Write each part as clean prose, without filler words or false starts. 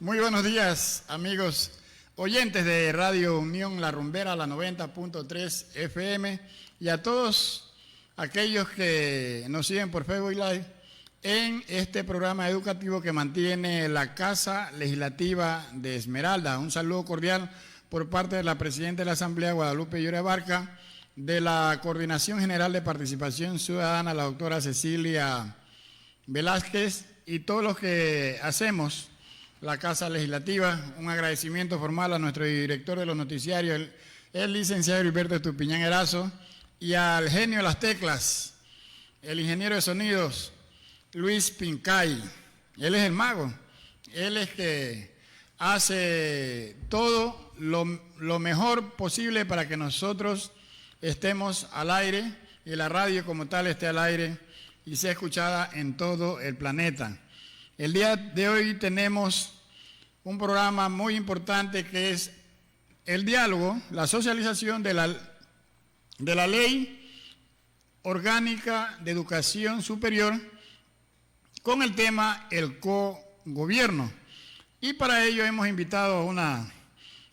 Muy buenos días, amigos oyentes de Radio Unión La Rumbera, la 90.3 FM, y a todos aquellos que nos siguen por Facebook Live en este programa educativo que mantiene la Casa Legislativa de Esmeralda. Un saludo cordial por parte de la Presidenta de la Asamblea, Guadalupe Lloria Barca, de la Coordinación General de Participación Ciudadana, la doctora Cecilia Velázquez, y todos los que hacemos la Casa Legislativa. Un agradecimiento formal a nuestro director de los noticiarios, el licenciado Heriberto Estupiñán Erazo, y al genio de las teclas, el ingeniero de sonidos, Luis Pincay. Él es el mago, él es que hace todo lo mejor posible para que nosotros estemos al aire y la radio como tal esté al aire y sea escuchada en todo el planeta. El día de hoy tenemos un programa muy importante que es el diálogo, la socialización de la Ley Orgánica de Educación Superior con el tema el cogobierno. Y para ello hemos invitado a una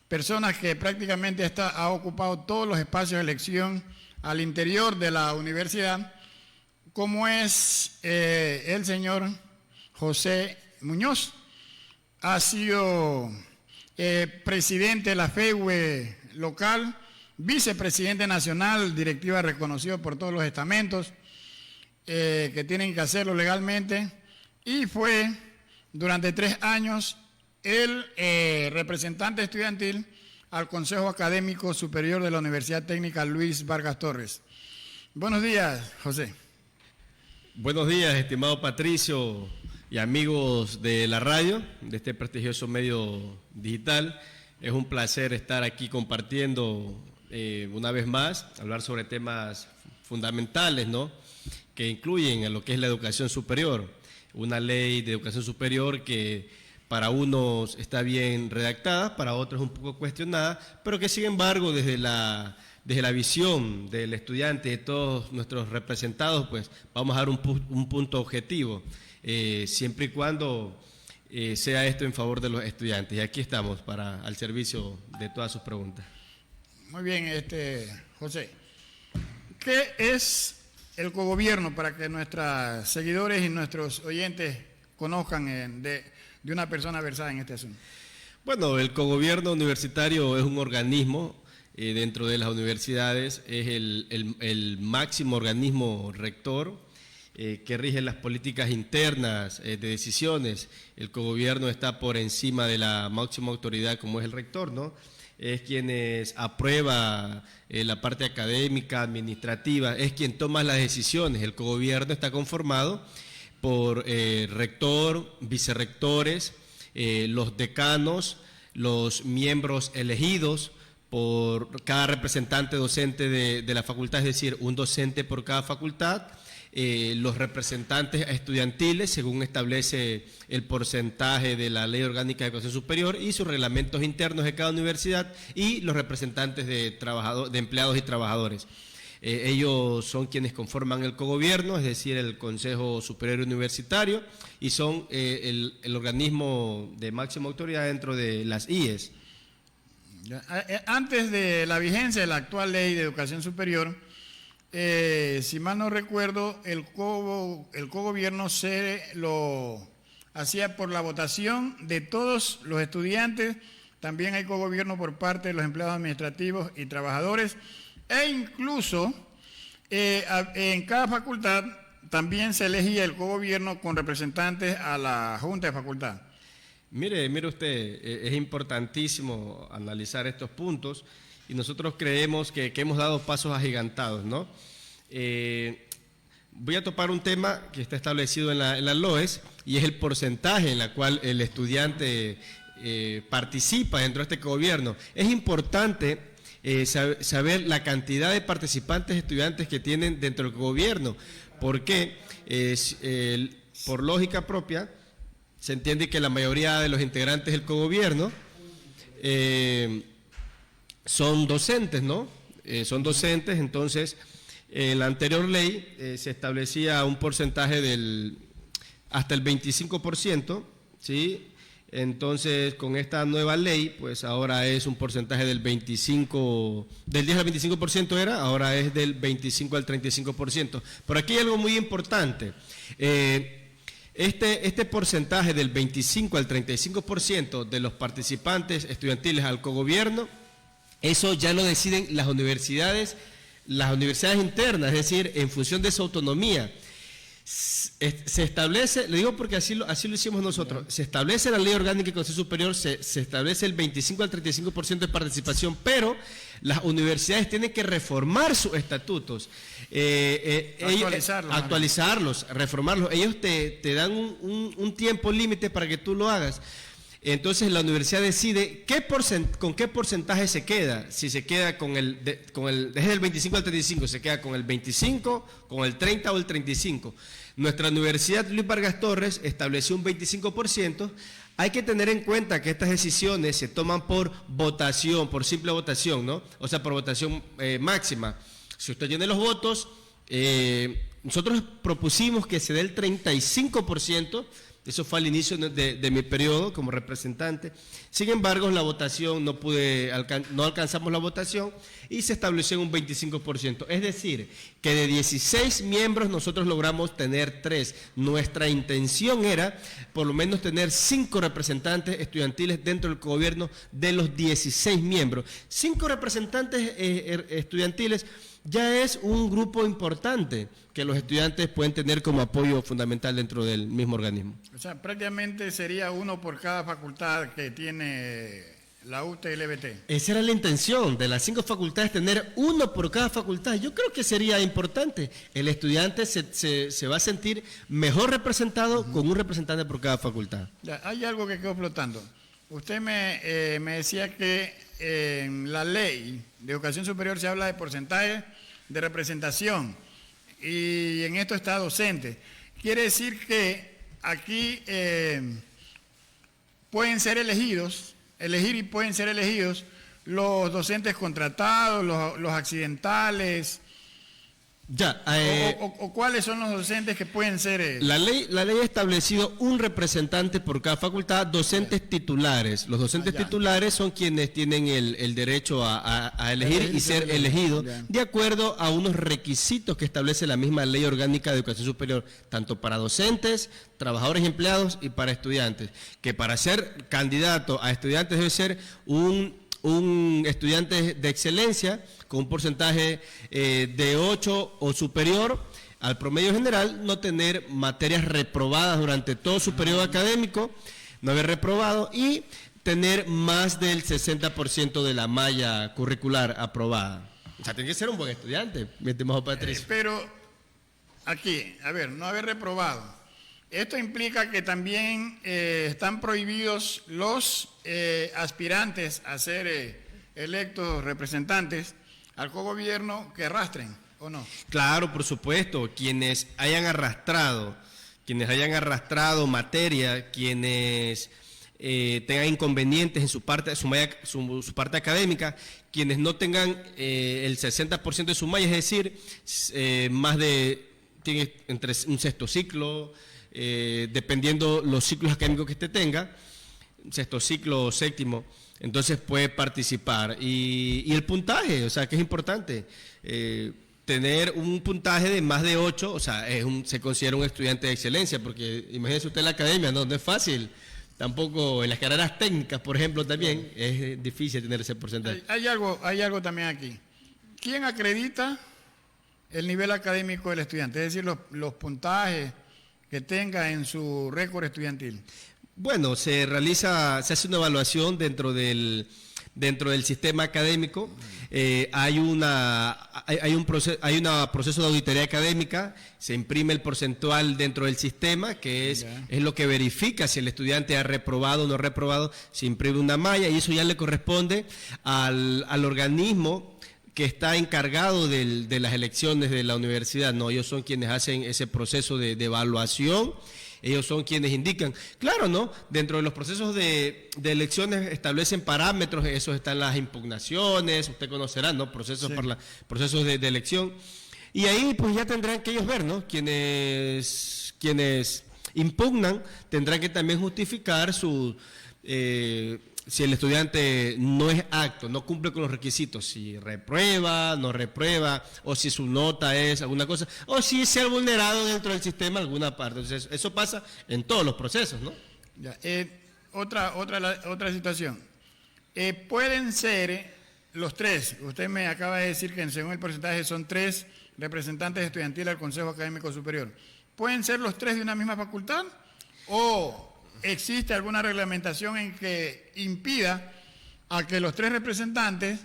persona que prácticamente ha ocupado todos los espacios de elección al interior de la universidad, como es el señor José Muñoz. Ha sido presidente de la FEUE local, vicepresidente nacional, directiva reconocido por todos los estamentos que tienen que hacerlo legalmente, y fue durante 3 años el representante estudiantil al Consejo Académico Superior de la Universidad Técnica Luis Vargas Torres. Buenos días, José. Buenos días, estimado Patricio y amigos de la radio, de este prestigioso medio digital. Es un placer estar aquí compartiendo una vez más, hablar sobre temas fundamentales, ¿no?, que incluyen a lo que es la educación superior. Una ley de educación superior que para unos está bien redactada, para otros un poco cuestionada, pero que sin embargo desde la visión del estudiante, de todos nuestros representados, pues vamos a dar un punto objetivo, siempre y cuando sea esto en favor de los estudiantes. Y aquí estamos al servicio de todas sus preguntas. Muy bien, José. ¿Qué es el cogobierno para que nuestros seguidores y nuestros oyentes conozcan de una persona versada en este asunto? Bueno, el cogobierno universitario es un organismo dentro de las universidades, es el máximo organismo rector que rige las políticas internas de decisiones. El cogobierno está por encima de la máxima autoridad como es el rector, ¿no? Es quienes aprueba la parte académica, administrativa, es quien toma las decisiones. El cogobierno está conformado por rector, vicerrectores, los decanos, los miembros elegidos por cada representante docente de la facultad, es decir, un docente por cada facultad, los representantes estudiantiles, según establece el porcentaje de la Ley Orgánica de Educación Superior y sus reglamentos internos de cada universidad, y los representantes de empleados y trabajadores. Ellos son quienes conforman el cogobierno, es decir, el Consejo Superior Universitario, y son el organismo de máxima autoridad dentro de las IES. Antes de la vigencia de la actual Ley de Educación Superior, si mal no recuerdo, el cogobierno se lo hacía por la votación de todos los estudiantes. También hay cogobierno por parte de los empleados administrativos y trabajadores, e incluso en cada facultad también se elegía el cogobierno con representantes a la Junta de Facultad. Mire usted, es importantísimo analizar estos puntos, y nosotros creemos que hemos dado pasos agigantados, ¿no? Voy a topar un tema que está establecido en la LOES, y es el porcentaje en el cual el estudiante participa dentro de este cogobierno. Es importante saber la cantidad de participantes estudiantes que tienen dentro del gobierno, porque por lógica propia se entiende que la mayoría de los integrantes del cogobierno son docentes, ¿no? Son docentes. Entonces en la anterior ley se establecía un porcentaje hasta el 25%, ¿sí?, Entonces, con esta nueva ley, pues ahora es un porcentaje del 25, del 10 al 25% era, ahora es del 25 al 35%. Pero aquí hay algo muy importante. Este porcentaje del 25 al 35% de los participantes estudiantiles al cogobierno, eso ya lo deciden las universidades internas, es decir, en función de su autonomía. Se establece, le digo porque así lo hicimos nosotros, se establece la ley orgánica del Consejo Superior, se establece el 25 al 35% de participación, pero las universidades tienen que reformar sus estatutos, actualizarlos, reformarlos. Ellos te dan un tiempo límite para que tú lo hagas. Entonces la universidad decide con qué porcentaje se queda. Si se queda desde el 25 al 35, se queda con el 25, con el 30 o el 35. Nuestra universidad Luis Vargas Torres estableció un 25%. Hay que tener en cuenta que estas decisiones se toman por votación, por simple votación, ¿no? O sea, por votación máxima. Si usted tiene los votos, nosotros propusimos que se dé el 35%. Eso fue al inicio de mi periodo como representante. Sin embargo, la votación no alcanzamos la votación y se estableció en un 25%. Es decir, que de 16 miembros nosotros logramos tener 3. Nuestra intención era por lo menos tener 5 representantes estudiantiles dentro del gobierno de los 16 miembros. 5 representantes estudiantiles ya es un grupo importante que los estudiantes pueden tener como apoyo fundamental dentro del mismo organismo. O sea, prácticamente sería uno por cada facultad que tiene la UTLBT. Esa era la intención de las 5 facultades, tener uno por cada facultad. Yo creo que sería importante. El estudiante se va a sentir mejor representado con un representante por cada facultad. Ya, hay algo que quedó flotando. Usted me decía que en la ley de educación superior se habla de porcentaje de representación y en esto está docente. Quiere decir que aquí pueden ser elegir y pueden ser elegidos los docentes contratados, los accidentales. Ya, o cuáles son los docentes que pueden ser. La ley ha establecido un representante por cada facultad, docentes titulares. Los docentes titulares son quienes tienen el derecho a elegir y ser elegidos de acuerdo a unos requisitos que establece la misma ley orgánica de educación superior, tanto para docentes, trabajadores y empleados y para estudiantes. Que para ser candidato a estudiantes debe ser un estudiante de excelencia con un porcentaje de 8 o superior al promedio general, no tener materias reprobadas durante todo su periodo académico, no haber reprobado y tener más del 60% de la malla curricular aprobada. O sea, tiene que ser un buen estudiante, mi estimado Patricio. Pero aquí, a ver, no haber reprobado. Esto implica que también están prohibidos los aspirantes a ser electos representantes al cogobierno que arrastren, ¿o no? Claro, por supuesto, quienes hayan arrastrado materia, quienes tengan inconvenientes en su parte académica, quienes no tengan el 60% de su malla, es decir, tiene entre un sexto ciclo, dependiendo los ciclos académicos que usted tenga, sexto ciclo o séptimo, entonces puede participar. Y el puntaje, o sea, que es importante, tener un puntaje de más de 8, o sea, se considera un estudiante de excelencia, porque imagínese usted en la academia, no es fácil, tampoco en las carreras técnicas, por ejemplo, también es difícil tener ese porcentaje. Hay algo también aquí. ¿Quién acredita el nivel académico del estudiante? Es decir, los puntajes que tenga en su récord estudiantil. Bueno, se hace una evaluación dentro del sistema académico. Hay un proceso de auditoría académica, se imprime el porcentual dentro del sistema, que es lo que verifica si el estudiante ha reprobado o no reprobado, se imprime una malla y eso ya le corresponde al organismo que está encargado de las elecciones de la universidad. No, ellos son quienes hacen ese proceso de evaluación. Ellos son quienes indican. Claro, ¿no? Dentro de los procesos de elecciones establecen parámetros, eso están las impugnaciones, usted conocerá, ¿no? Procesos de elección. Y ahí pues ya tendrán que ellos ver, ¿no? Quienes impugnan, tendrán que también justificar si el estudiante no es apto, no cumple con los requisitos, si reprueba, no reprueba, o si su nota es alguna cosa, o si se ha vulnerado dentro del sistema alguna parte. Entonces, eso pasa en todos los procesos, ¿no? Ya, otra situación. Pueden ser los tres, usted me acaba de decir que según el porcentaje son 3 representantes estudiantiles al Consejo Académico Superior. ¿Pueden ser los 3 de una misma facultad o existe alguna reglamentación en que impida a que los 3 representantes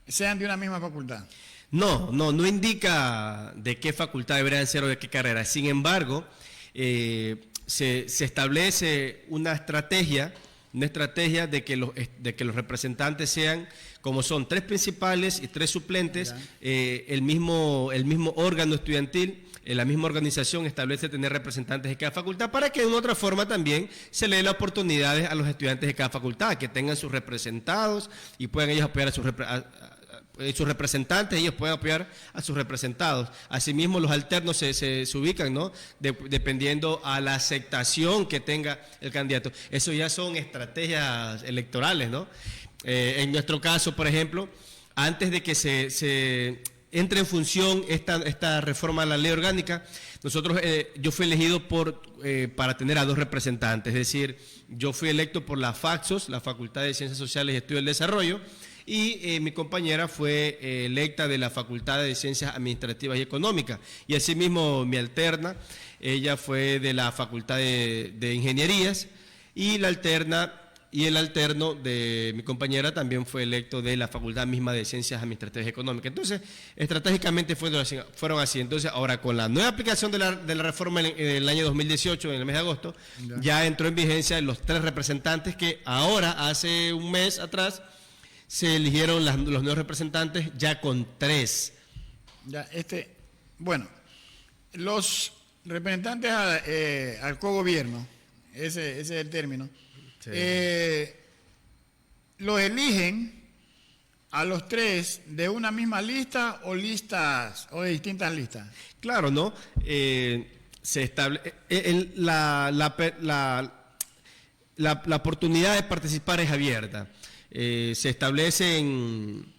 sean de una misma facultad? No indica de qué facultad deberían ser o de qué carrera. Sin embargo, se establece una estrategia de que los representantes sean, como son 3 principales y 3 suplentes, el mismo órgano estudiantil, la misma organización establece tener representantes de cada facultad para que de una otra forma también se le dé las oportunidades a los estudiantes de cada facultad, que tengan sus representados y puedan ellos apoyar a sus representantes, ellos pueden apoyar a sus representados. Asimismo, los alternos se ubican, ¿no? Dependiendo a la aceptación que tenga el candidato. Eso ya son estrategias electorales, ¿no? En nuestro caso, por ejemplo, antes de que se entre en función esta reforma a la ley orgánica, yo fui elegido para tener a 2 representantes, es decir, yo fui electo por la FACSOS, la Facultad de Ciencias Sociales y Estudio del Desarrollo, y mi compañera fue electa de la Facultad de Ciencias Administrativas y Económicas, y asimismo mi alterna, ella fue de la Facultad de Ingenierías, y el alterno de mi compañera también fue electo de la Facultad misma de Ciencias Administrativas y Económicas. Entonces, estratégicamente fueron así. Entonces, ahora con la nueva aplicación de la reforma en el año 2018, en el mes de agosto, ya entró en vigencia los 3 representantes que ahora, hace un mes atrás, se eligieron los nuevos representantes ya con 3. Ya, bueno, los representantes al cogobierno, ese es el término. Sí. ¿Los eligen a los 3 de una misma lista o de distintas listas? Claro, ¿no? La oportunidad de participar es abierta. Se establecen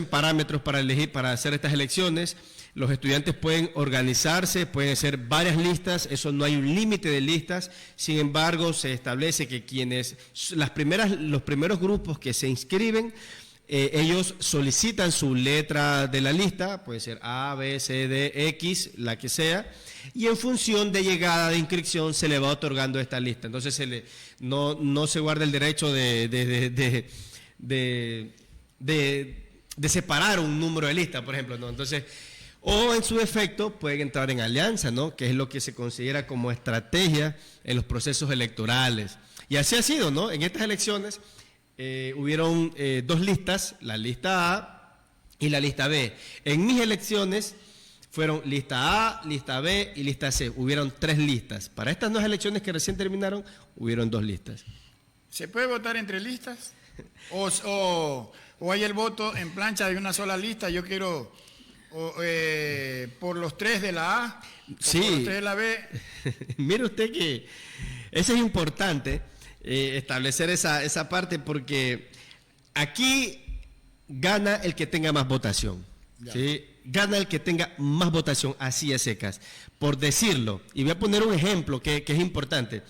parámetros para hacer estas elecciones. Los estudiantes pueden organizarse, pueden hacer varias listas, eso no hay un límite de listas. Sin embargo, se establece que los primeros grupos que se inscriben, ellos solicitan su letra de la lista, puede ser A, B, C, D, X, la que sea, y en función de llegada de inscripción se le va otorgando esta lista. Entonces no se guarda el derecho de separar un número de lista, por ejemplo, ¿no? Entonces, o en su defecto pueden entrar en alianza, ¿no? Que es lo que se considera como estrategia en los procesos electorales. Y así ha sido, ¿no? En estas elecciones hubieron 2 listas, la lista A y la lista B. En mis elecciones fueron lista A, lista B y lista C. Hubieron 3 listas. Para estas nuevas elecciones que recién terminaron, hubieron 2 listas. ¿Se puede votar entre listas? ¿O hay el voto en plancha de una sola lista? Yo quiero... por los 3 de la A, sí. Por los 3 de la B. Mire usted que eso es importante, establecer esa parte, porque aquí gana el que tenga más votación, ¿sí? Gana el que tenga más votación, así a secas, por decirlo. Y voy a poner un ejemplo que es importante.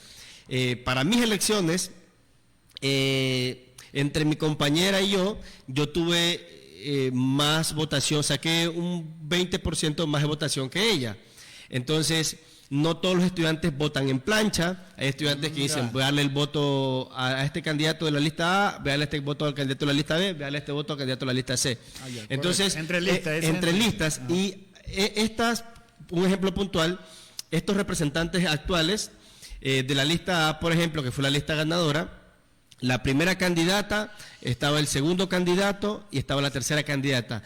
Para mis elecciones, entre mi compañera y yo tuve más votación, saqué un 20% más de votación que ella. Entonces, no todos los estudiantes votan en plancha. Hay estudiantes que dicen, voy a darle el voto a este candidato de la lista A, voy a darle este voto al candidato de la lista B, voy a darle este voto al candidato de la lista C. Entonces, entre listas. Y un ejemplo puntual, estos representantes actuales de la lista A, por ejemplo, que fue la lista ganadora, la primera candidata, estaba el segundo candidato y estaba la tercera candidata.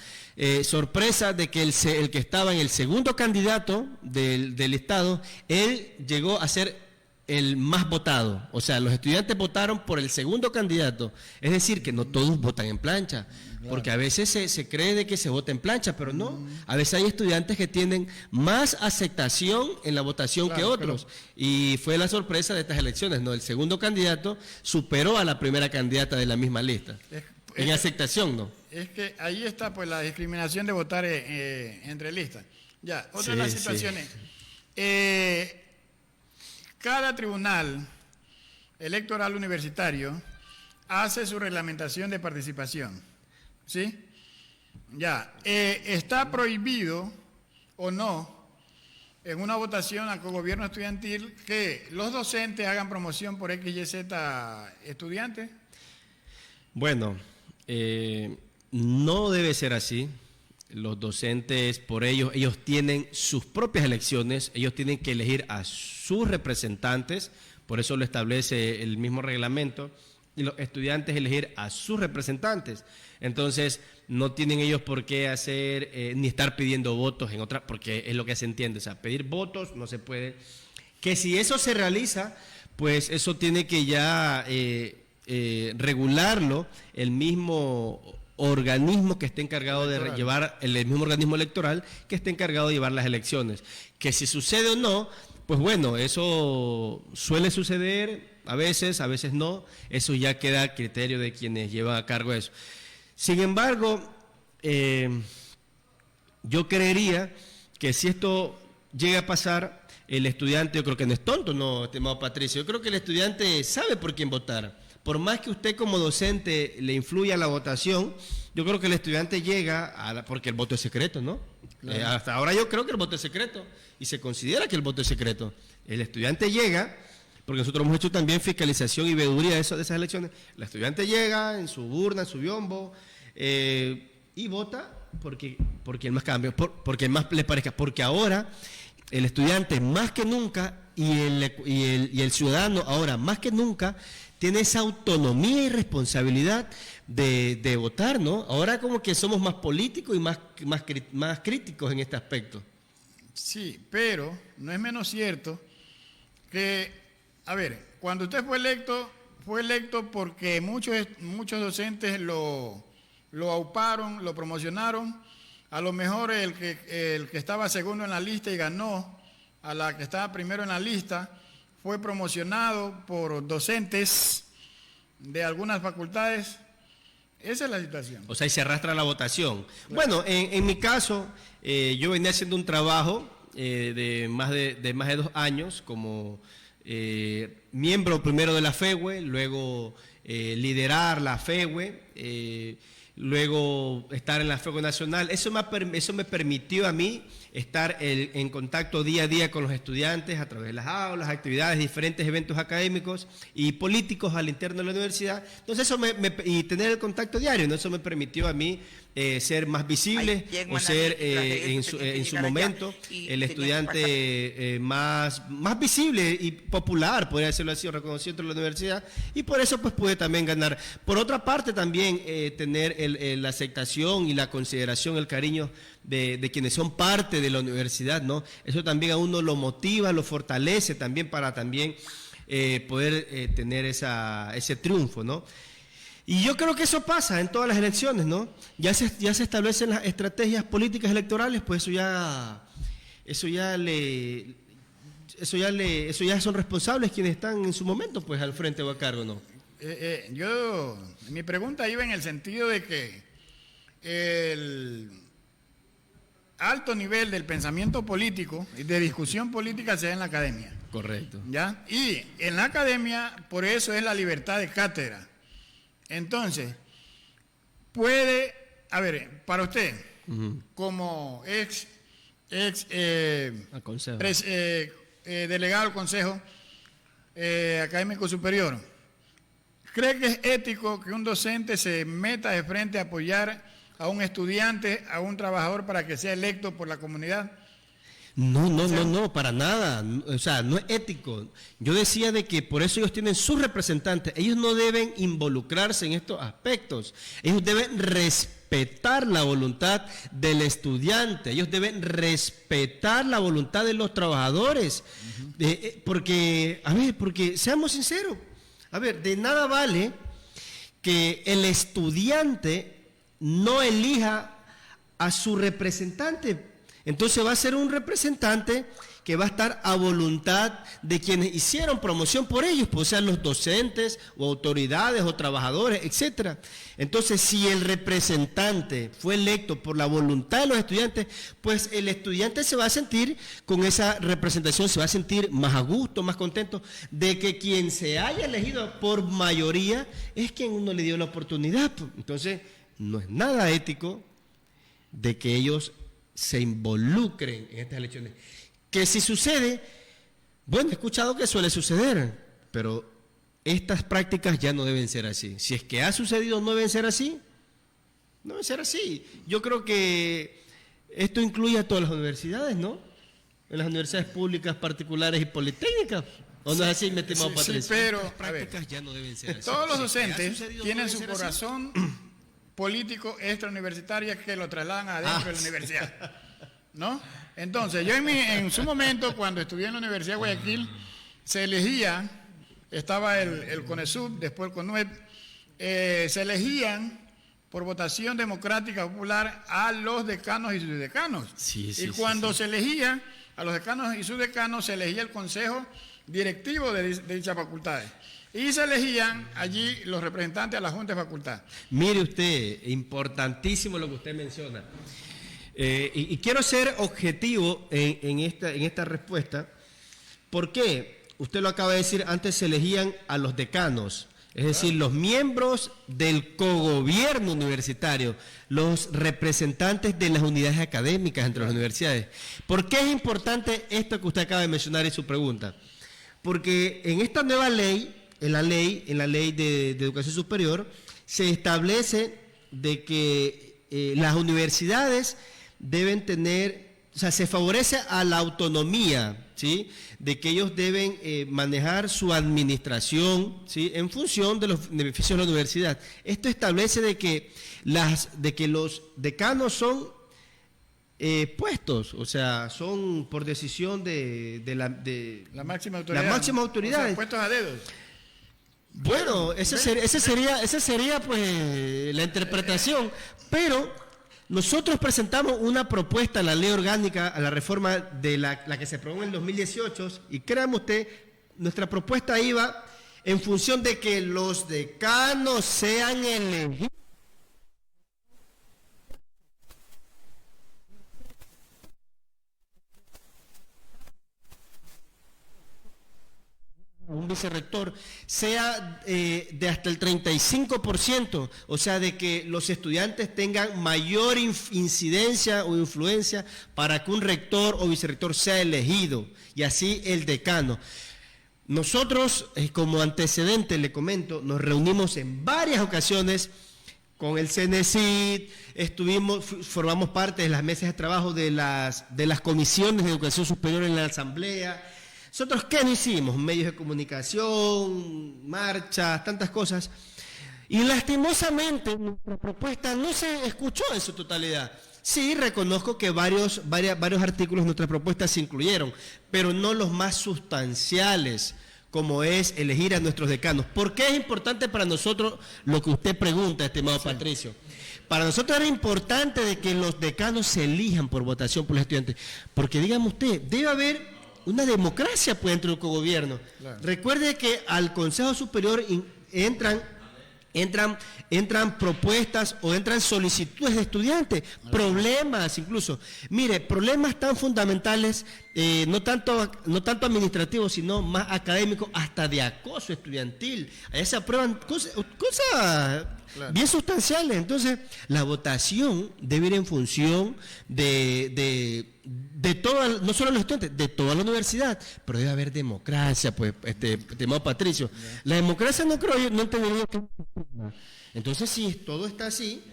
Sorpresa de que el que estaba en el segundo candidato del listado, él llegó a ser el más votado. O sea, los estudiantes votaron por el segundo candidato. Es decir, que no todos votan en plancha. Porque a veces se cree de que se vota en plancha, pero no. A veces hay estudiantes que tienen más aceptación en la votación que otros. Y fue la sorpresa de estas elecciones, ¿no? El segundo candidato superó a la primera candidata de la misma lista. En aceptación, ¿no? Es que ahí está pues la discriminación de votar entre listas. Ya, otra de las situaciones. Cada tribunal electoral universitario hace su reglamentación de participación. ¿Sí? Ya, ¿está prohibido o no en una votación a gobierno estudiantil que los docentes hagan promoción por X, Y, Z estudiantes? Bueno, no debe ser así. Los docentes, por ellos tienen sus propias elecciones, ellos tienen que elegir a sus representantes, por eso lo establece el mismo reglamento, y los estudiantes elegir a sus representantes. Entonces, no tienen ellos por qué hacer, ni estar pidiendo votos en otras, porque es lo que se entiende, o sea, pedir votos no se puede. Que si eso se realiza, pues eso tiene que ya regularlo el mismo organismo que esté encargado de llevar, el mismo organismo electoral que esté encargado de llevar las elecciones. Que si sucede o no, pues bueno, eso suele suceder a veces no, eso ya queda a criterio de quienes llevan a cargo eso. Sin embargo, yo creería que si esto llega a pasar, el estudiante, yo creo que no es tonto, no, estimado Patricio, yo creo que el estudiante sabe por quién votar. Por más que usted como docente le influya la votación, yo creo que el estudiante llega, porque el voto es secreto, ¿no? Claro. Hasta ahora yo creo que el voto es secreto y se considera que el voto es secreto. El estudiante llega, porque nosotros hemos hecho también fiscalización y veeduría de esas elecciones, el estudiante llega en su urna, en su biombo, y vota porque el más cambio, porque el más le parezca, porque ahora el estudiante más que nunca y el ciudadano ahora más que nunca tiene esa autonomía y responsabilidad de votar, ¿no? Ahora como que somos más políticos y más críticos en este aspecto. Sí, pero no es menos cierto que, a ver, cuando usted fue electo porque muchos docentes lo auparon, lo promocionaron. A lo mejor el que estaba segundo en la lista y ganó a la que estaba primero en la lista fue promocionado por docentes de algunas facultades. Esa es la situación. O sea, y se arrastra la votación. Claro. Bueno, en mi caso, yo venía haciendo un trabajo de más de 2 años como miembro primero de la FEWE, luego liderar la FEWE, luego estar en la FEWE Nacional. Eso me permitió a mí estar en contacto día a día con los estudiantes a través de las aulas, actividades, diferentes eventos académicos y políticos al interno de la universidad. Entonces eso y tener el contacto diario, ¿no? Eso me permitió a mí ser más visible o ser en su momento el estudiante más visible y popular, podría decirlo así, reconocido en la universidad, y por eso pues pude también ganar. Por otra parte también tener la aceptación y la consideración, el cariño de quienes son parte de la universidad, ¿no? Eso también a uno lo motiva, lo fortalece también para también poder tener ese triunfo, ¿no? Y yo creo que eso pasa en todas las elecciones, ¿no? Ya se establecen las estrategias políticas electorales, pues eso ya son responsables quienes están en su momento, pues al frente o a cargo, ¿no? Mi pregunta iba en el sentido de que el alto nivel del pensamiento político y de discusión política se da en la academia. Correcto. ¿Ya? Y en la academia, por eso es la libertad de cátedra. Entonces, para usted, como ex delegado del Consejo Académico Superior, ¿cree que es ético que un docente se meta de frente a apoyar a un estudiante, a un trabajador para que sea electo por la comunidad? No, para nada. O sea, no es ético. Yo decía de que por eso ellos tienen sus representantes. Ellos no deben involucrarse en estos aspectos. Ellos deben respetar la voluntad del estudiante. Ellos deben respetar la voluntad de los trabajadores. Porque seamos sinceros. A ver, de nada vale que el estudiante no elija a su representante. Entonces va a ser un representante que va a estar a voluntad de quienes hicieron promoción por ellos, pues sean los docentes o autoridades o trabajadores, etcétera. Entonces, si el representante fue electo por la voluntad de los estudiantes, pues el estudiante se va a sentir con esa representación, se va a sentir más a gusto, más contento de que quien se haya elegido por mayoría es quien uno le dio la oportunidad. Entonces, no es nada ético de que ellos se involucren en estas elecciones. Que si sucede, bueno, he escuchado que suele suceder, pero estas prácticas ya no deben ser así. Si es que ha sucedido, no deben ser así. No deben ser así. Yo creo que esto incluye a todas las universidades, ¿no? En las universidades públicas, particulares y politécnicas. ¿O no es así, mi estimado Patricio? Sí, pero las prácticas ya no deben ser así. Todos los docentes tienen su corazón político extrauniversitaria que lo trasladan adentro de la universidad, ¿no? Entonces, yo en su momento, cuando estudié en la Universidad de Guayaquil, se elegía, estaba el CONESUB, después el CONUEP, se elegían por votación democrática popular a los decanos y subdecanos. Y cuando se elegía a los decanos y subdecanos, se elegía el consejo directivo de dichas facultades. Y se elegían allí los representantes a la Junta de Facultad. Mire usted, importantísimo lo que usted menciona. Y quiero ser objetivo en esta respuesta. ¿Por qué? Usted lo acaba de decir, antes se elegían a los decanos, es decir, los miembros del cogobierno universitario, los representantes de las unidades académicas entre las universidades. ¿Por qué es importante esto que usted acaba de mencionar en su pregunta? Porque en esta nueva ley, en la ley de educación superior, se establece de que las universidades deben tener, o sea, se favorece a la autonomía, ¿sí? De que ellos deben manejar su administración, ¿sí? En función de los beneficios de la universidad. Esto establece de que los decanos son puestos, o sea, son por decisión de la máxima autoridad. La máxima autoridad. O sea, puestos a dedos. Bueno, esa sería pues la interpretación, pero nosotros presentamos una propuesta a la ley orgánica, a la reforma de la que se aprobó en el 2018, y créame usted, nuestra propuesta iba en función de que los decanos sean elegidos. Un vicerrector sea de hasta el 35%, o sea, de que los estudiantes tengan mayor incidencia o influencia para que un rector o vicerrector sea elegido, y así el decano. Nosotros, como antecedente, le comento, nos reunimos en varias ocasiones con el CENESID, formamos parte de las mesas de trabajo de las comisiones de educación superior en la asamblea. Nosotros, ¿qué no hicimos? Medios de comunicación, marchas, tantas cosas. Y lastimosamente nuestra propuesta no se escuchó en su totalidad. Sí, reconozco que varios artículos de nuestra propuesta se incluyeron, pero no los más sustanciales, como es elegir a nuestros decanos. ¿Por qué es importante para nosotros lo que usted pregunta, estimado Patricio? Para nosotros era importante de que los decanos se elijan por votación por los estudiantes, porque dígame usted, debe haber una democracia pues dentro del cogobierno. Claro. Recuerde que al Consejo Superior entran propuestas o entran solicitudes de estudiantes, problemas incluso. Mire, problemas tan fundamentales, no tanto administrativos, sino más académicos, hasta de acoso estudiantil. Allá se aprueban cosas claro, bien sustanciales. Entonces, la votación debe ir en función de toda, no solo los estudiantes, de toda la universidad, pero debe haber democracia, pues, estimado Patricio. Yeah. La democracia no entendería que... Entonces, si todo está así,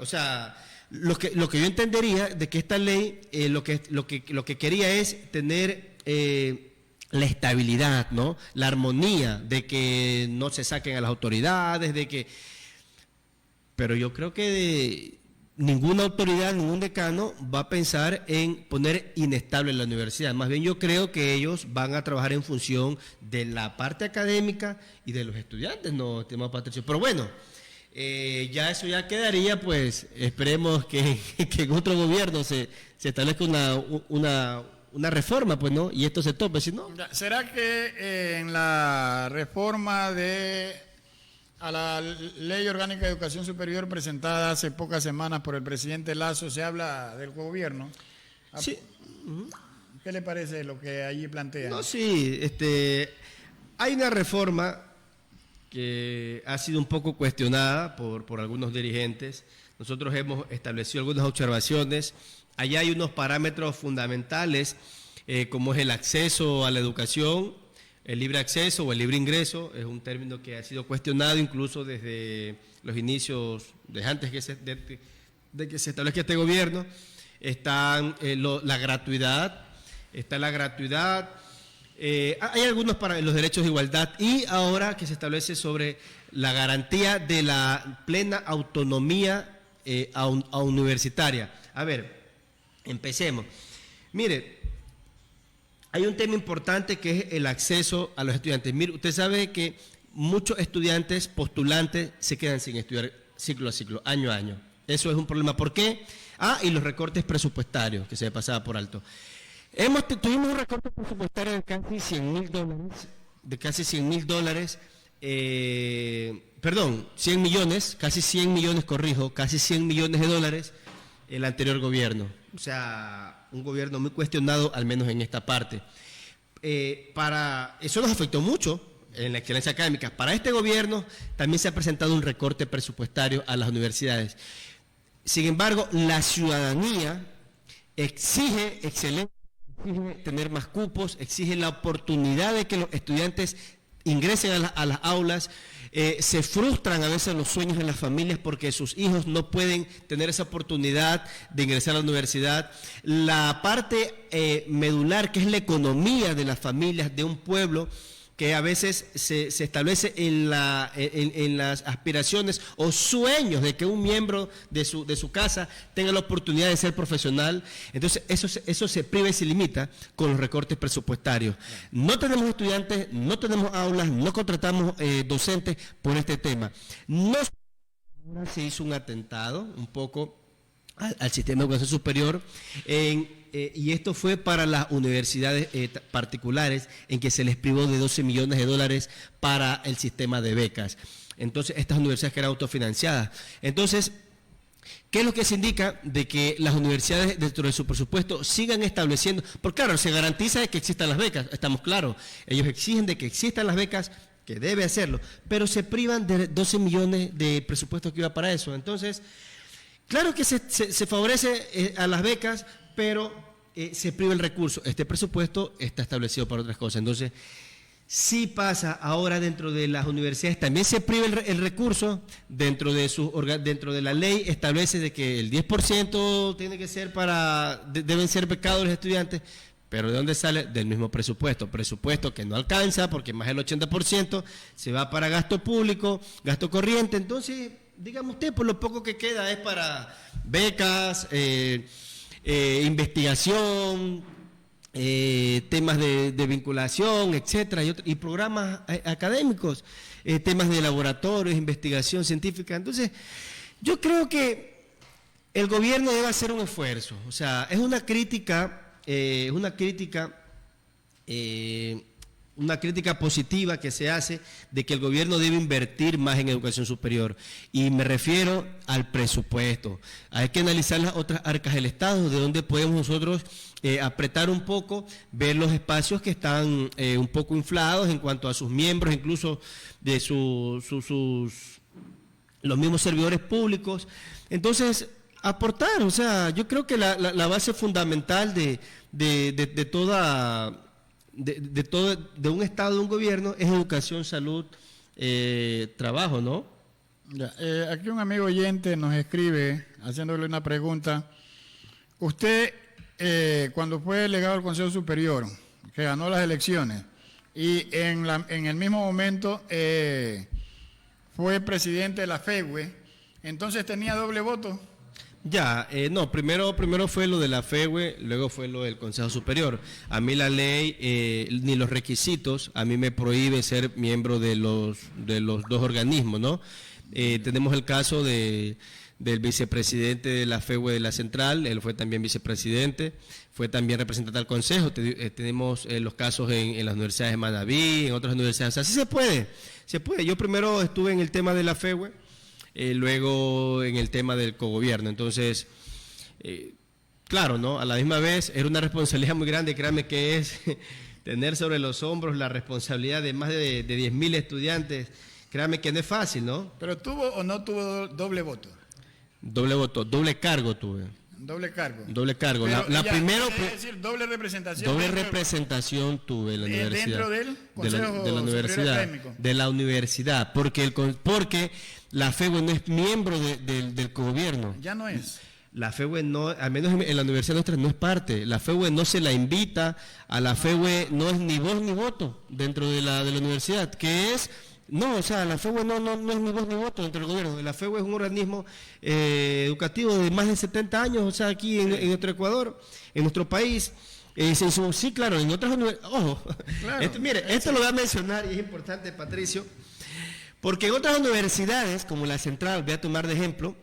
o sea, lo que yo entendería de que esta ley lo que quería es tener la estabilidad, ¿no? La armonía, de que no se saquen a las autoridades, pero yo creo que ninguna autoridad, ningún decano va a pensar en poner inestable la universidad. Más bien yo creo que ellos van a trabajar en función de la parte académica y de los estudiantes, ¿no, estimado Patricio? Pero bueno, ya eso ya quedaría, pues esperemos que en otro gobierno se establezca una reforma, pues, ¿no? Y esto se tope, si no. ¿Será que en la reforma a la Ley Orgánica de Educación Superior presentada hace pocas semanas por el presidente Lasso se habla del gobierno? Sí. ¿Qué le parece lo que allí plantea? No, sí, hay una reforma que ha sido un poco cuestionada por algunos dirigentes. Nosotros hemos establecido algunas observaciones. Allá hay unos parámetros fundamentales, como es el acceso a la educación, el libre acceso o el libre ingreso. Es un término que ha sido cuestionado incluso desde los inicios, desde antes de que se establezca este gobierno. Está la gratuidad, hay algunos para los derechos de igualdad, y ahora que se establece sobre la garantía de la plena autonomía universitaria. A ver, empecemos. Mire, hay un tema importante que es el acceso a los estudiantes. Mire, usted sabe que muchos estudiantes postulantes se quedan sin estudiar ciclo a ciclo, año a año. Eso es un problema. ¿Por qué? Y los recortes presupuestarios, que se pasaba por alto. Tuvimos un recorte presupuestario de casi $100 millones, casi 100 millones, casi 100 millones de dólares el anterior gobierno. O sea, un gobierno muy cuestionado, al menos en esta parte. Eso nos afectó mucho en la excelencia académica. Para este gobierno también se ha presentado un recorte presupuestario a las universidades. Sin embargo, la ciudadanía exige excelencia, exige tener más cupos, exige la oportunidad de que los estudiantes ingresen a las aulas. Se frustran a veces los sueños de las familias porque sus hijos no pueden tener esa oportunidad de ingresar a la universidad. La parte medular, que es la economía de las familias de un pueblo, que a veces se establece en las aspiraciones o sueños de que un miembro de su casa tenga la oportunidad de ser profesional. Entonces eso se priva y se limita con los recortes presupuestarios. No tenemos estudiantes, no tenemos aulas, no contratamos docentes por este tema. Ahora se hizo un atentado un poco al sistema de educación superior y esto fue para las universidades particulares, en que se les privó de $12 millones para el sistema de becas. Entonces, estas universidades que eran autofinanciadas. Entonces, ¿qué es lo que se indica? De que las universidades, dentro de su presupuesto, sigan estableciendo, porque claro, se garantiza de que existan las becas, estamos claros. Ellos exigen de que existan las becas, que debe hacerlo, pero se privan de 12 millones de presupuesto que iba para eso. Entonces, claro que se favorece a las becas, pero se priva el recurso. Este presupuesto está establecido para otras cosas. Entonces, sí pasa ahora dentro de las universidades, también se priva el recurso. Dentro de la ley establece de que el 10% tiene que ser deben ser becados los estudiantes. ¿Pero de dónde sale? Del mismo presupuesto que no alcanza, porque más del 80% se va para gasto público, gasto corriente. Entonces, dígame usted, por lo poco que queda es para becas, investigación, temas de vinculación, etcétera, y programas académicos, temas de laboratorios, investigación científica. Entonces, yo creo que el gobierno debe hacer un esfuerzo. O sea, es una crítica positiva que se hace de que el gobierno debe invertir más en educación superior, y me refiero al presupuesto. Hay que analizar las otras arcas del Estado, de donde podemos nosotros apretar un poco, ver los espacios que están un poco inflados en cuanto a sus miembros, incluso de los mismos servidores públicos. Entonces, aportar, o sea, yo creo que la base fundamental de un Estado, de un gobierno, es educación, salud, trabajo, ¿no? Ya, aquí un amigo oyente nos escribe haciéndole una pregunta. Usted, cuando fue delegado al Consejo Superior, que ganó las elecciones, y en el mismo momento fue presidente de la FEWE, entonces tenía doble voto. Ya, no, primero fue lo de la FEWE, luego fue lo del Consejo Superior. A mí la ley, ni los requisitos, a mí me prohíbe ser miembro de los dos organismos, ¿no? Tenemos el caso del vicepresidente de la FEWE de la Central, él fue también vicepresidente, fue también representante del Consejo. Tenemos los casos en las universidades de Manaví, en otras universidades. Así se puede. Yo primero estuve en el tema de la FEWE, luego en el tema del cogobierno. Entonces, claro, ¿no? A la misma vez era una responsabilidad muy grande, créanme que es tener sobre los hombros la responsabilidad de más de 10.000 estudiantes. Créanme que no es fácil, ¿no? ¿Pero tuvo o no tuvo doble voto? Doble voto, doble cargo tuve. Doble cargo. Doble cargo. Pero La ya, primero, es decir, doble representación. doble representación tuve en la universidad. Dentro del Consejo de la universidad, Académico. de la universidad, porque la FEWE no es miembro del gobierno. Ya no es. La FEWE no, al menos en la universidad nuestra no es parte. La FEWE no se la invita, a la FEWE no es ni voz ni voto dentro de la universidad, que es... No, o sea, la FEWE no es ni voz ni voto dentro del gobierno. La FEWE es un organismo educativo de más de 70 años, o sea, aquí en nuestro Ecuador, en nuestro país. Sí, claro, en otras universidades. Ojo, Claro, esto lo voy a mencionar y es importante, Patricio, porque en otras universidades, como la Central, voy a tomar de ejemplo,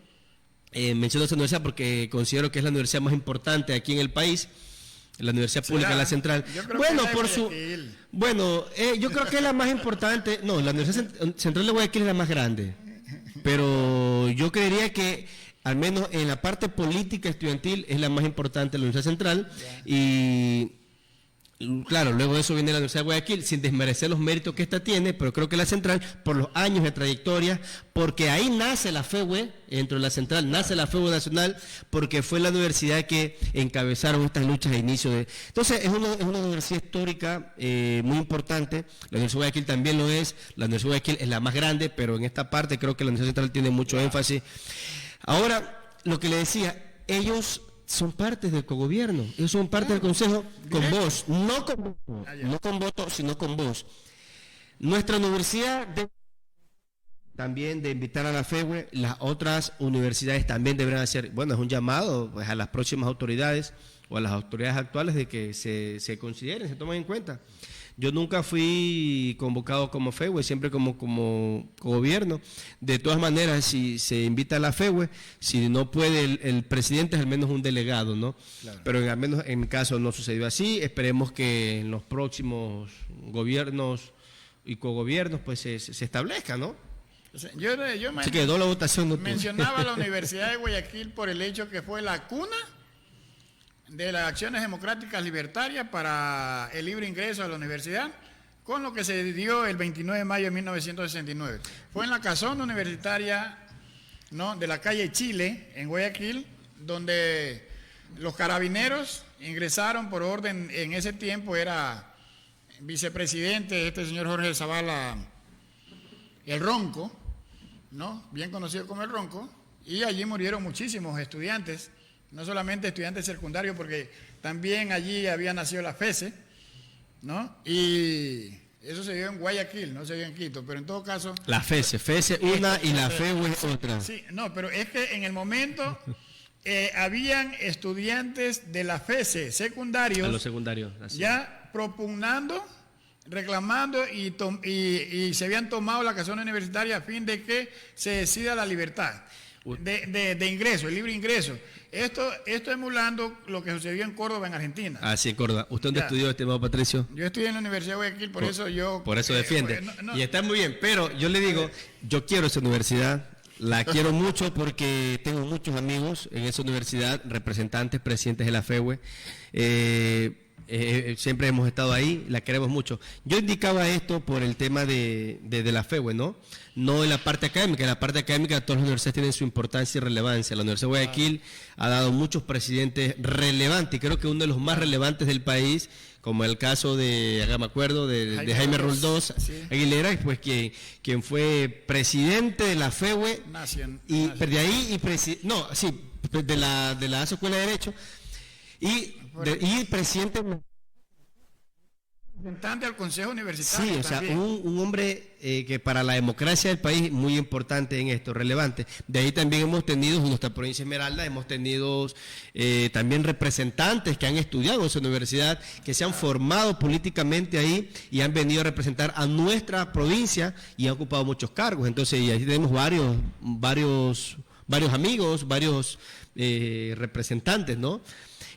menciono esa universidad porque considero que es la universidad más importante aquí en el país. La Universidad Pública de la Central. Bueno, por su... Bueno, yo creo que es la más importante. No, la Universidad Central de Guayaquil es la más grande. Pero yo creería que, al menos en la parte política estudiantil, es la más importante la Universidad Central. Y claro, luego de eso viene la Universidad de Guayaquil, sin desmerecer los méritos que esta tiene, pero creo que la Central, por los años de trayectoria, porque ahí nace la FEWE, dentro de la Central nace la FEWE Nacional, porque fue la universidad que encabezaron estas luchas a inicio de... Entonces, es una universidad histórica muy importante. La Universidad de Guayaquil también lo es. La Universidad de Guayaquil es la más grande, pero en esta parte creo que la Universidad Central tiene mucho énfasis. Ahora, lo que le decía, ellos... son partes del cogobierno, ellos son parte del consejo con voz, no con voto, sino con voz. Nuestra universidad también de invitar a la FEWE, las otras universidades también deberán hacer, bueno, es un llamado pues, a las próximas autoridades o a las autoridades actuales de que se consideren, se tomen en cuenta. Yo nunca fui convocado como FEWE, siempre como gobierno. De todas maneras, si se invita a la FEWE, si no puede el presidente, es al menos un delegado, ¿no? Claro. Pero al menos en mi caso no sucedió así. Esperemos que en los próximos gobiernos y cogobiernos pues se establezca, ¿no? Así que doble votación no mencionaba la Universidad de Guayaquil por el hecho que fue la cuna de las acciones democráticas libertarias para el libre ingreso a la universidad, con lo que se dio el 29 de mayo de 1969. Fue en la casona universitaria, ¿no?, de la calle Chile, en Guayaquil, donde los carabineros ingresaron por orden, en ese tiempo era vicepresidente este señor Jorge Zavala, el Ronco, ¿no?, bien conocido como el Ronco, y allí murieron muchísimos estudiantes. No solamente estudiantes secundarios, porque también allí había nacido la FESE, ¿no? Y eso se dio en Guayaquil, no se dio en Quito, pero en todo caso... La FESE una y la FEWE otra. Sí, no, pero es que en el momento habían estudiantes de la FESE secundarios... A los secundarios. Así. Ya propugnando, reclamando y se habían tomado la casona universitaria a fin de que se decida la libertad de ingreso, el libre ingreso. Esto emulando lo que sucedió en Córdoba, en Argentina. Ah, sí, en Córdoba. ¿Usted dónde estudió, estimado Patricio? Yo estudié en la Universidad de Guayaquil, por eso yo... Por eso defiende. Y está muy bien, pero yo le digo, yo quiero esa universidad, la quiero mucho porque tengo muchos amigos en esa universidad, representantes, presidentes de la FEWE. siempre hemos estado ahí, la queremos mucho. Yo indicaba esto por el tema de la FEWE, ¿no? No en la parte académica. En la parte académica todas las universidades tienen su importancia y relevancia. La Universidad de Guayaquil ha dado muchos presidentes relevantes, y creo que uno de los más relevantes del país, como el caso de, acá me acuerdo, de Jaime Roldós Aguilera, pues quien fue presidente de la FEWE, y de ahí, de la Escuela de Derecho, y presidente representante al Consejo Universitario. Sí, o sea, un hombre que para la democracia del país muy importante en esto, relevante. De ahí también hemos tenido, en nuestra provincia Esmeralda, hemos tenido también representantes que han estudiado en esa universidad, que se han formado políticamente ahí y han venido a representar a nuestra provincia y han ocupado muchos cargos. Entonces, y ahí tenemos varios amigos, varios representantes, ¿no?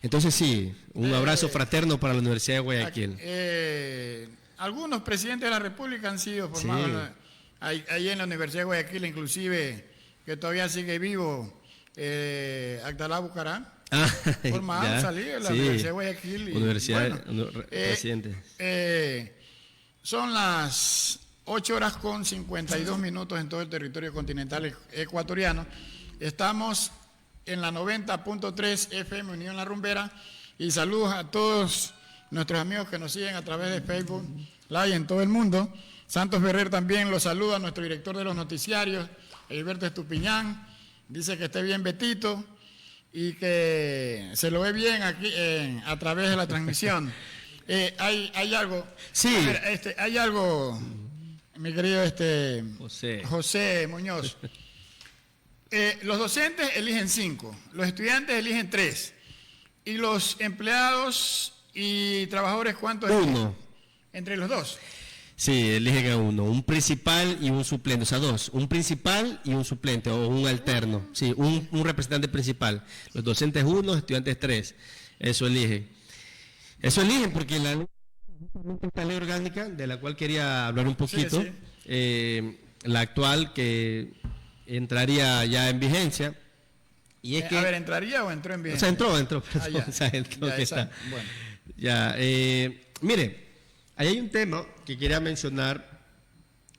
Entonces sí, un abrazo fraterno para la Universidad de Guayaquil. Algunos presidentes de la República han sido formados ahí en la Universidad de Guayaquil, inclusive que todavía sigue vivo Abdalá Bucaram, formado, salido de la Universidad de Guayaquil. Presidente. Son las 8:52 en todo el territorio continental ecuatoriano. Estamos en la 90.3 FM Unión La Rumbera, y saludos a todos nuestros amigos que nos siguen a través de Facebook Live en todo el mundo. Santos Ferrer también los saluda, nuestro director de los noticiarios, Heriberto Estupiñán, dice que esté bien Betito y que se lo ve bien aquí a través de la transmisión. Hay algo, hay algo, mi querido José Muñoz. Los docentes eligen 5, los estudiantes eligen 3, y los empleados y trabajadores, ¿cuántos eligen? 1. Entre los 2. Sí, eligen a 1, un principal y un suplente, o sea, 2, un principal y un suplente, o un alterno, sí, un representante principal. Los docentes 1, los estudiantes 3, eso eligen. Eso eligen porque esta ley orgánica, de la cual quería hablar un poquito, la actual que entraría ya en vigencia, y es que... ¿entraría o entró en vigencia? Entró. Mire, ahí hay un tema que quería mencionar,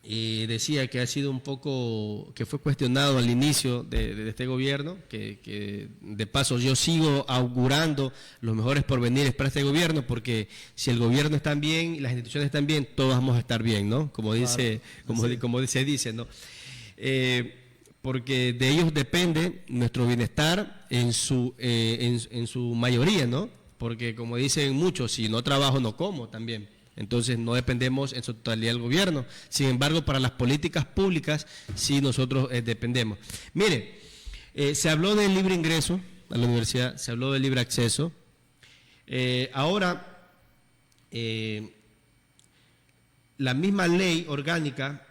y decía que ha sido un poco, que fue cuestionado al inicio de este gobierno, que de paso yo sigo augurando los mejores porvenires para este gobierno, porque si el gobierno está bien y las instituciones están bien, todos vamos a estar bien, ¿no? Como dice, se dice, ¿no? Porque de ellos depende nuestro bienestar en su mayoría, ¿no? Porque como dicen muchos, si no trabajo no como también. Entonces no dependemos en su totalidad del gobierno. Sin embargo, para las políticas públicas sí nosotros dependemos. Mire, se habló del libre ingreso a la universidad, se habló del libre acceso. Ahora, la misma ley orgánica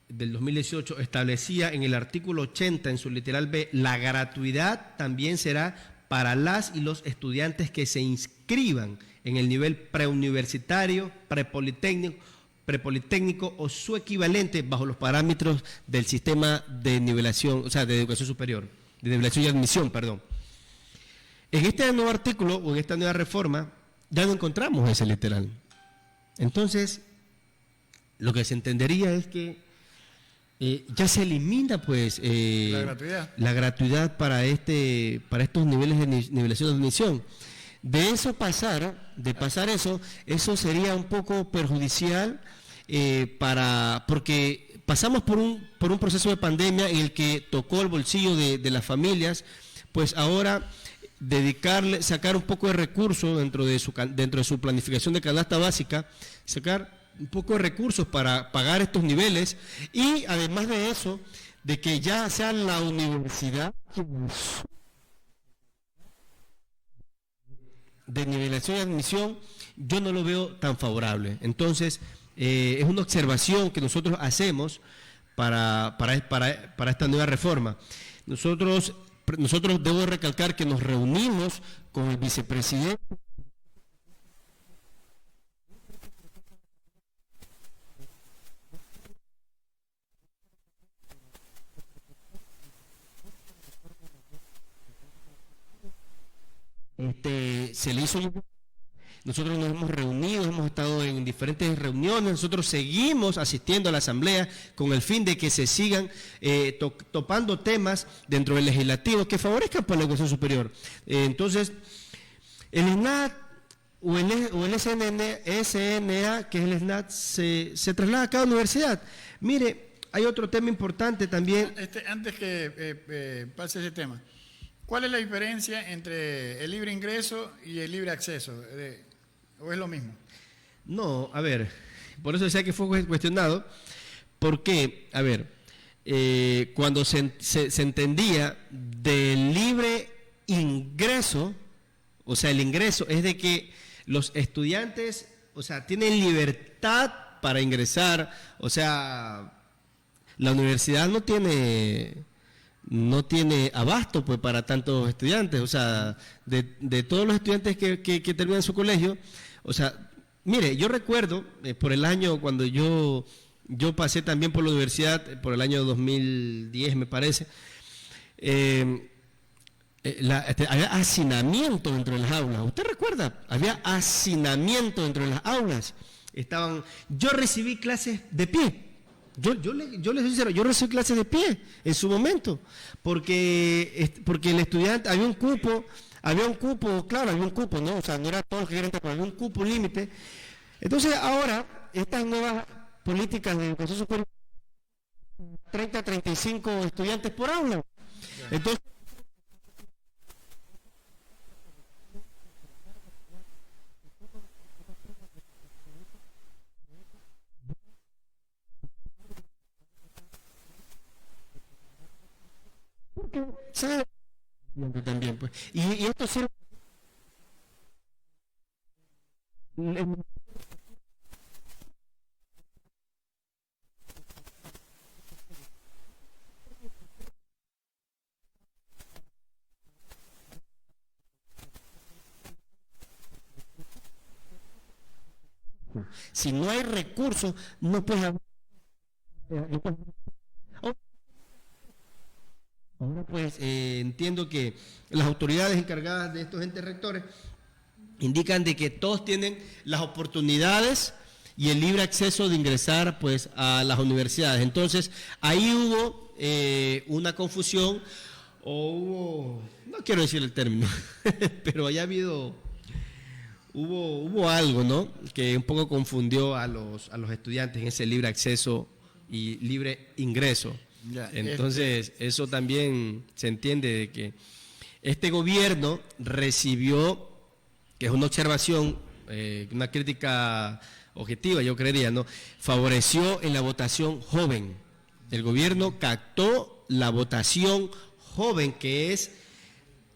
del 2018 establecía en el artículo 80, en su literal B, la gratuidad también será para las y los estudiantes que se inscriban en el nivel preuniversitario, prepolitécnico o su equivalente bajo los parámetros del sistema de nivelación, o sea, de educación superior, de nivelación y admisión, perdón. En este nuevo artículo o en esta nueva reforma ya no encontramos ese literal. Entonces, lo que se entendería es que ya se elimina pues la gratuidad para estos niveles de nivelación de admisión. De pasar eso sería un poco perjudicial porque pasamos por un proceso de pandemia en el que tocó el bolsillo de las familias, pues ahora sacar un poco de recursos dentro de su planificación de canasta básica, sacar un poco de recursos para pagar estos niveles, y además de eso, de que ya sea la universidad de nivelación y admisión, yo no lo veo tan favorable. Entonces, es una observación que nosotros hacemos para esta nueva reforma. Nosotros debo recalcar que nos reunimos con el vicepresidente se le hizo nosotros nos hemos reunido, hemos estado en diferentes reuniones, nosotros seguimos asistiendo a la Asamblea con el fin de que se sigan topando temas dentro del legislativo que favorezcan por la educación superior. Entonces, el SNAT o el SNA, que es el SNAT, se traslada a cada universidad. Mire, hay otro tema importante también. Antes que pase ese tema, ¿cuál es la diferencia entre el libre ingreso y el libre acceso? ¿O es lo mismo? No, a ver, por eso decía que fue cuestionado, porque, a ver, cuando se entendía del libre ingreso, o sea, el ingreso es de que los estudiantes, o sea, tienen libertad para ingresar, o sea, la universidad no tiene abasto pues para tantos estudiantes, o sea, de todos los estudiantes que terminan su colegio, o sea, mire, yo recuerdo por el año cuando yo pasé también por la universidad, por el año 2010 me parece, había hacinamiento dentro de las aulas. ¿Usted recuerda? Había hacinamiento dentro de las aulas. Yo recibí clases de pie. Yo les soy sincero, yo recibí clases de pie en su momento, porque el estudiante, había un cupo, claro, había un cupo, ¿no? O sea, no era todo lo que querían, pero había un cupo límite. Entonces, ahora, estas nuevas políticas de educación superior, 30 a 35 estudiantes por aula. Entonces, ¿sabe? También, pues. Y esto sirve. Si no hay recursos, no puedes haber. Ahora pues entiendo que las autoridades encargadas de estos entes rectores indican de que todos tienen las oportunidades y el libre acceso de ingresar pues a las universidades. Entonces ahí hubo una confusión o hubo, no quiero decir el término, pero hubo algo, ¿no? Que un poco confundió a los estudiantes en ese libre acceso y libre ingreso. Ya, entonces, eso también se entiende de que este gobierno recibió, que es una observación, una crítica objetiva, yo creería, ¿no? Favoreció en la votación joven. El gobierno captó la votación joven, que es,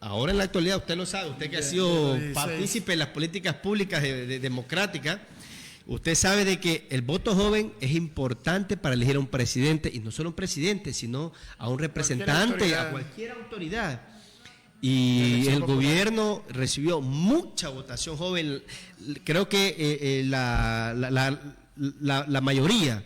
ahora en la actualidad, usted lo sabe, usted que ha sido partícipe de las políticas públicas democráticas, usted sabe de que el voto joven es importante para elegir a un presidente, y no solo un presidente, sino a un representante, a cualquier autoridad. Y el gobierno recibió mucha votación joven, creo que la mayoría.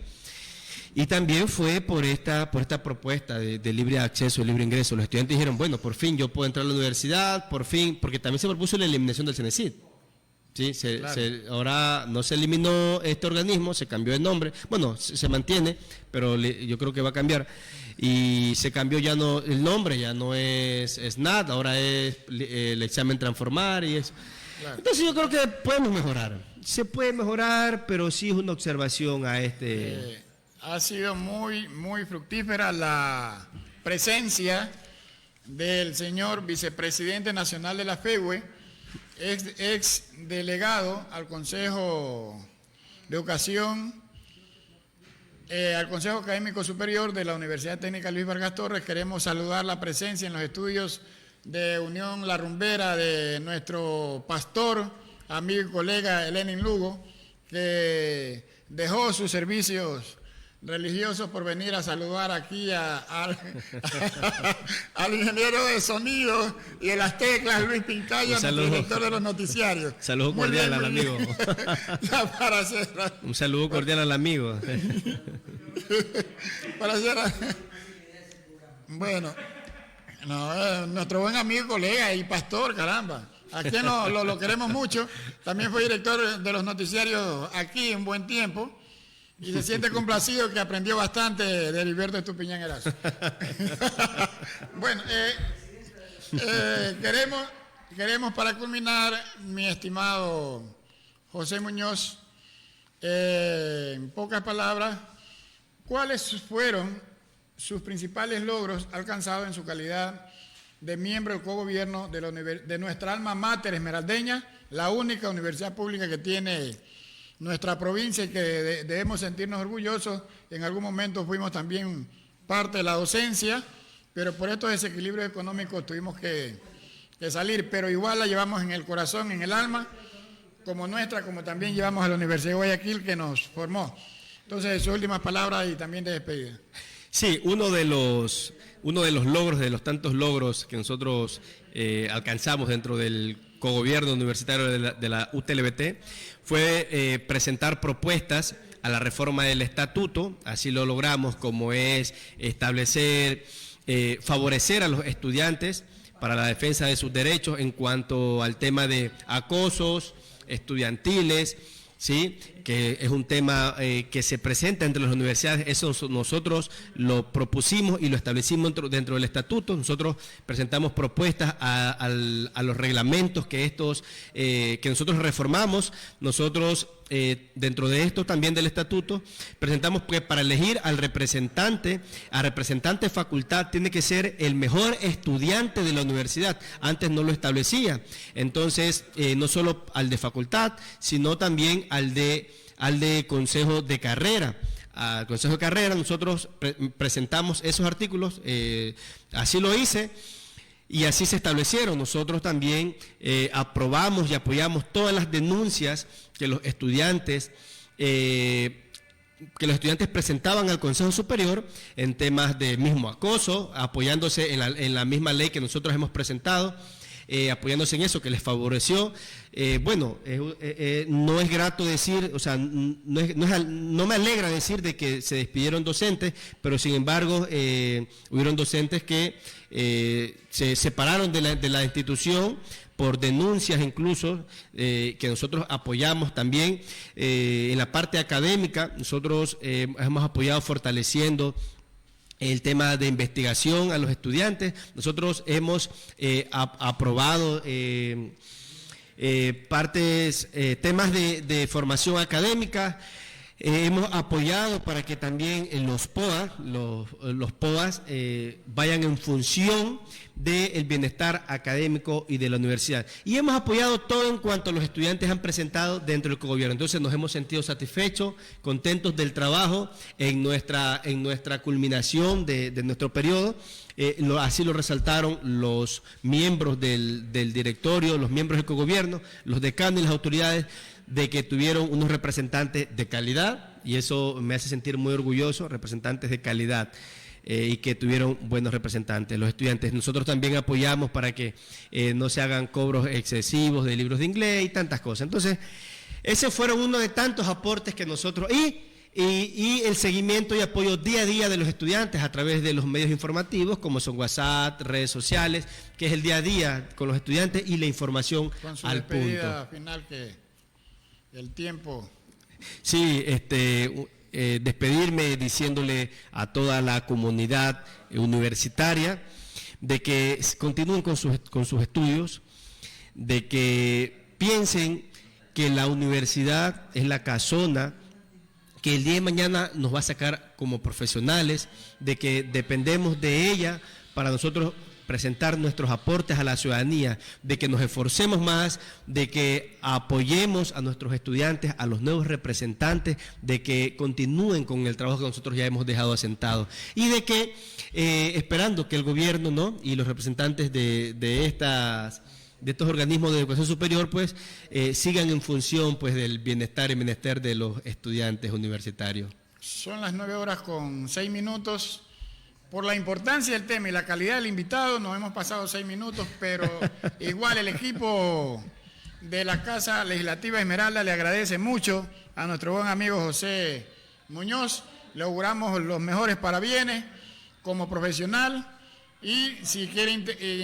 Y también fue por esta propuesta de libre acceso, libre ingreso. Los estudiantes dijeron, bueno, por fin yo puedo entrar a la universidad, por fin, porque también se propuso la eliminación del CENESID. Sí, claro. Ahora no se eliminó este organismo, se cambió el nombre, bueno, se mantiene, pero yo creo que va a cambiar, y se cambió ya no el nombre, ya no es SNAT, ahora es el examen transformar y eso. Claro. Entonces yo creo que podemos mejorar, se puede mejorar, pero sí es una observación a ha sido muy, muy fructífera la presencia del señor vicepresidente nacional de la FEUE, ex delegado al Consejo de Educación, al Consejo Académico Superior de la Universidad Técnica Luis Vargas Torres. Queremos saludar la presencia en los estudios de Unión La Rumbera de nuestro pastor, amigo y colega Lenin Lugo, que dejó sus servicios religiosos por venir a saludar aquí al ingeniero de sonido y de las teclas, Luis Pincaya, nuestro director de los noticiarios. Saludo cordial al amigo. Un saludo cordial al amigo. Bueno, nuestro buen amigo, colega y pastor, caramba. a quien lo queremos mucho. También fue director de los noticiarios aquí un buen tiempo. Y se siente complacido que aprendió bastante de Heriberto Estupiñán Erazo. Bueno, queremos para culminar, mi estimado José Muñoz, en pocas palabras, ¿cuáles fueron sus principales logros alcanzados en su calidad de miembro del cogobierno de nuestra alma mater esmeraldeña, la única universidad pública que tiene nuestra provincia y que debemos sentirnos orgullosos? En algún momento fuimos también parte de la docencia, pero por estos desequilibrios económicos tuvimos que salir, pero igual la llevamos en el corazón, en el alma, como nuestra, como también llevamos a la Universidad de Guayaquil, que nos formó. Entonces, sus últimas palabras y también de despedida. Sí, uno de los logros, de los tantos logros que nosotros alcanzamos dentro del cogobierno universitario de la UTLBT fue presentar propuestas a la reforma del estatuto. Así lo logramos, como es establecer, favorecer a los estudiantes para la defensa de sus derechos en cuanto al tema de acosos estudiantiles, ¿sí? Que es un tema que se presenta entre las universidades. Eso nosotros lo propusimos y lo establecimos dentro del estatuto. Nosotros presentamos propuestas a los reglamentos que nosotros reformamos. Nosotros, dentro de esto también del estatuto, presentamos que para elegir al representante de facultad tiene que ser el mejor estudiante de la universidad. Antes no lo establecía. Entonces, no solo al de facultad, sino también al de consejo de carrera. Al consejo de carrera nosotros presentamos esos artículos, así lo hice, y así se establecieron. Nosotros también aprobamos y apoyamos todas las denuncias que los estudiantes presentaban al Consejo Superior en temas de mismo acoso, apoyándose en la misma ley que nosotros hemos presentado. Apoyándose en eso, que les favoreció. No es grato decir, o sea, no me alegra decir de que se despidieron docentes, pero sin embargo hubieron docentes que se separaron de la institución por denuncias incluso, que nosotros apoyamos también. En la parte académica, nosotros hemos apoyado fortaleciendo el tema de investigación a los estudiantes. Nosotros hemos aprobado temas de formación académica. Hemos apoyado para que también los POAS vayan en función del bienestar académico y de la universidad. Y hemos apoyado todo en cuanto los estudiantes han presentado dentro del cogobierno. Entonces nos hemos sentido satisfechos, contentos del trabajo en nuestra culminación de nuestro periodo. Así lo resaltaron los miembros del directorio, los miembros del cogobierno, los decanos y las autoridades, de que tuvieron unos representantes de calidad, y eso me hace sentir muy orgulloso, representantes de calidad, y que tuvieron buenos representantes. Los estudiantes, nosotros también apoyamos para que no se hagan cobros excesivos de libros de inglés y tantas cosas. Entonces, esos fueron uno de tantos aportes que nosotros, y el seguimiento y apoyo día a día de los estudiantes a través de los medios informativos, como son WhatsApp, redes sociales, que es el día a día con los estudiantes y la información al punto. Final que el tiempo. Sí, despedirme diciéndole a toda la comunidad universitaria de que continúen con sus estudios, de que piensen que la universidad es la casona que el día de mañana nos va a sacar como profesionales, de que dependemos de ella para nosotros presentar nuestros aportes a la ciudadanía, de que nos esforcemos más, de que apoyemos a nuestros estudiantes, a los nuevos representantes, de que continúen con el trabajo que nosotros ya hemos dejado asentado, y de que, esperando que el gobierno, ¿no?, y los representantes de estos organismos de educación superior, pues, sigan en función, pues, del bienestar y menester de los estudiantes universitarios. Son las 9:06. Por la importancia del tema y la calidad del invitado, nos hemos pasado 6 minutos, pero igual el equipo de la Casa Legislativa Esmeralda le agradece mucho a nuestro buen amigo José Muñoz. Le auguramos los mejores parabienes como profesional, Y si quiere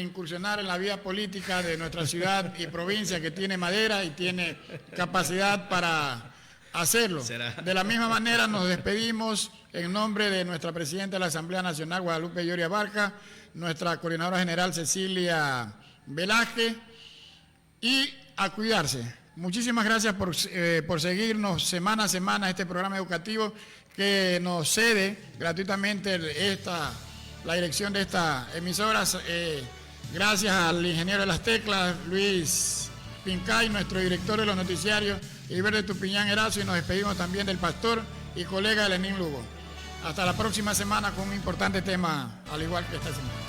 incursionar en la vida política de nuestra ciudad y provincia, que tiene madera y tiene capacidad para hacerlo. De la misma manera nos despedimos en nombre de nuestra presidenta de la Asamblea Nacional, Guadalupe Lloria Barca, nuestra coordinadora general Cecilia Velázquez, y a cuidarse. Muchísimas gracias por seguirnos semana a semana este programa educativo que nos cede gratuitamente la dirección de esta emisora. Gracias al ingeniero de las teclas, Luis Pincay, nuestro director de los noticiarios, Hilberto Tupiñán Erazo, y nos despedimos también del pastor y colega de Lenín Lugo. Hasta la próxima semana con un importante tema, al igual que esta semana.